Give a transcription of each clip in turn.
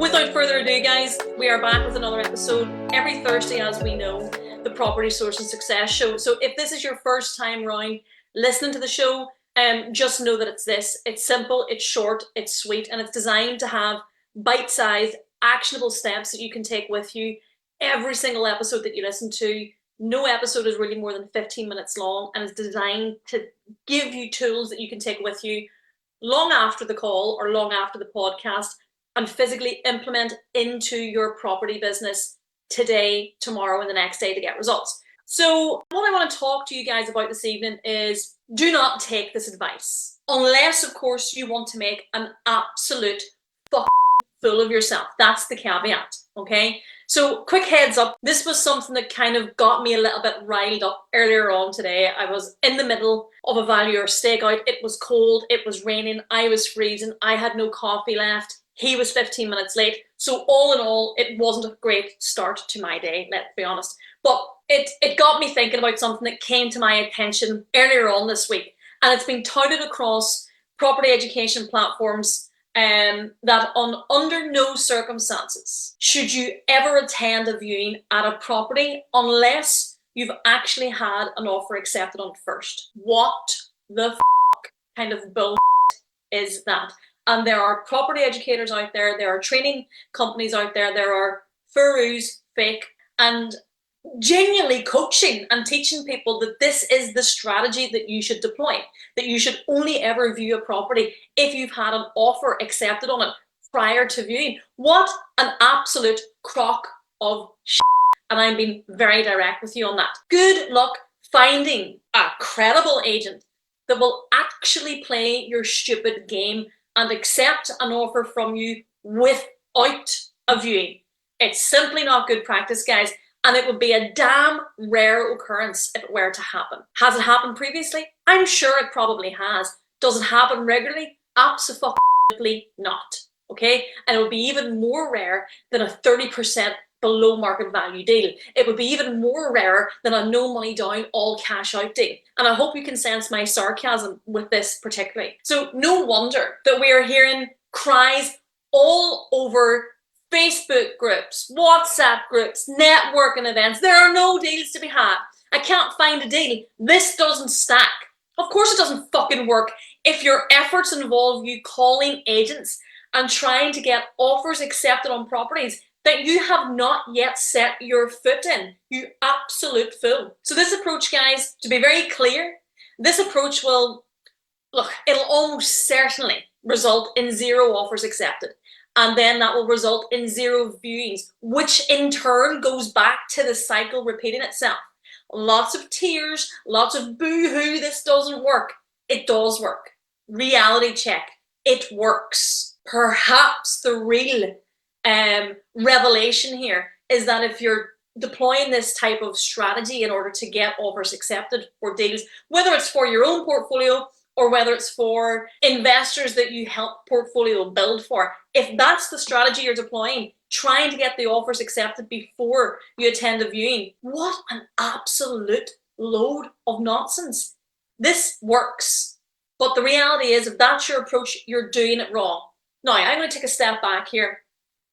Without further ado, guys, we are back with another episode every Thursday, as we know, the Property Sourcing Success Show. So if this is your first time round listening to the show, just know that it's this. It's simple, it's short, it's sweet, and it's designed to have bite-sized, actionable steps that you can take with you every single episode that you listen to. No episode is really more than 15 minutes long, and it's designed to give you tools that you can take with you long after the call or long after the podcast and physically implement into your property business today, tomorrow, and the next day to get results. So what I want to talk to you guys about this evening is do not take this advice. Unless, of course, you want to make an absolute fool of yourself. That's the caveat, okay? So quick heads up, this was something that kind of got me a little bit riled up earlier on today. I was in the middle of a valuer stakeout. It was cold, it was raining, I was freezing, I had no coffee left. He was 15 minutes late. So all in all, it wasn't a great start to my day, let's be honest. But it got me thinking about something that came to my attention earlier on this week. And it's been touted across property education platforms that under no circumstances should you ever attend a viewing at a property unless you've actually had an offer accepted on it first. What the kind of bull is that? And there are property educators out there, there are training companies out there, there are furus, fake, and genuinely coaching and teaching people that this is the strategy that you should deploy, that you should only ever view a property if you've had an offer accepted on it prior to viewing. What an absolute crock of shit. And I'm being very direct with you on that. Good luck finding a credible agent that will actually play your stupid game and accept an offer from you without a viewing. It's simply not good practice, guys. And it would be a damn rare occurrence if it were to happen. Has it happened previously? I'm sure it probably has. Does it happen regularly? Absolutely not. Okay? And it would be even more rare than a 30% below market value deal. It would be even more rare than a no money down, all cash out deal. And I hope you can sense my sarcasm with this particularly. So no wonder that we are hearing cries all over Facebook groups, WhatsApp groups, networking events. There are no deals to be had. I can't find a deal. This doesn't stack. Of course it doesn't fucking work if your efforts involve you calling agents and trying to get offers accepted on properties that you have not yet set your foot in. You absolute fool. So this approach, guys, to be very clear, this approach will, it'll almost certainly result in 0 offers accepted. And then that will result in 0 viewings, which in turn goes back to the cycle repeating itself. Lots of tears, lots of boo-hoo, this doesn't work. It does work. Reality check, it works. Perhaps the real revelation here is that if you're deploying this type of strategy in order to get offers accepted for deals, whether it's for your own portfolio or whether it's for investors that you help portfolio build for, if that's the strategy you're deploying, trying to get the offers accepted before you attend a viewing, what an absolute load of nonsense. This works. But the reality is, if that's your approach, you're doing it wrong. Now, I'm going to take a step back here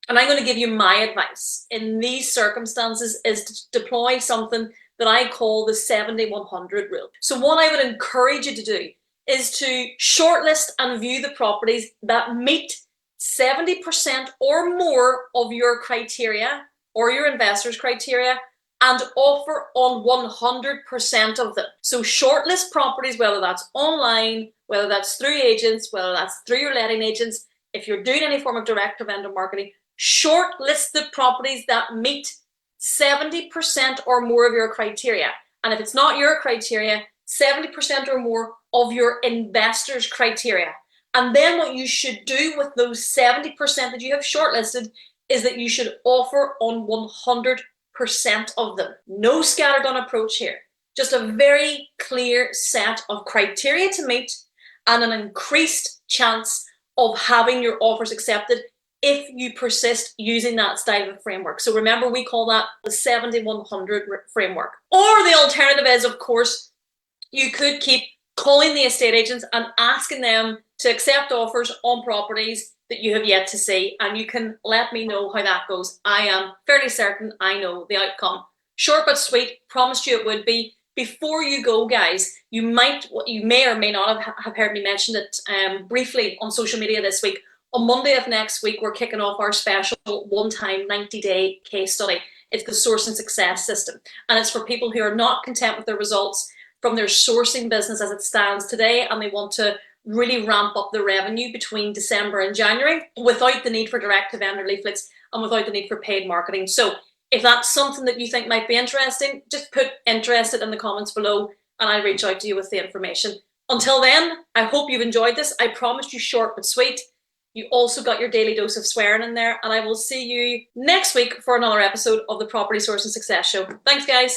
and I'm going to give you my advice in these circumstances is to deploy something that I call the 70-100 rule. So what I would encourage you to do is to shortlist and view the properties that meet 70% or more of your criteria or your investors' criteria and offer on 100% of them. So shortlist properties, whether that's online, whether that's through agents, whether that's through your letting agents. If you're doing any form of direct or vendor marketing, shortlist the properties that meet 70% or more of your criteria. And if it's not your criteria, 70% or more of your investors' criteria. And then what you should do with those 70% that you have shortlisted is that you should offer on 100% of them. No scattergun approach here. Just a very clear set of criteria to meet and an increased chance of having your offers accepted if you persist using that style of framework. So remember, we call that the 70-100 framework. Or the alternative is, of course, you could keep calling the estate agents and asking them to accept offers on properties that you have yet to see. And you can let me know how that goes. I am fairly certain I know the outcome. Short but sweet, promised you it would be. Before you go, guys, you may or may not have heard me mention it briefly on social media this week. On Monday of next week, we're kicking off our special one-time 90-day case study. It's the sourcing success system, and it's for people who are not content with their results from their sourcing business as it stands today, and they want to really ramp up the revenue between December and January without the need for direct-to-vendor leaflets and without the need for paid marketing. So if that's something that you think might be interesting, just put interested in the comments below and I'll reach out to you with the information. Until then, I hope you've enjoyed this. I promised you short but sweet. You also got your daily dose of swearing in there, and I will see you next week for another episode of the Property Sourcing Success Show. Thanks, guys.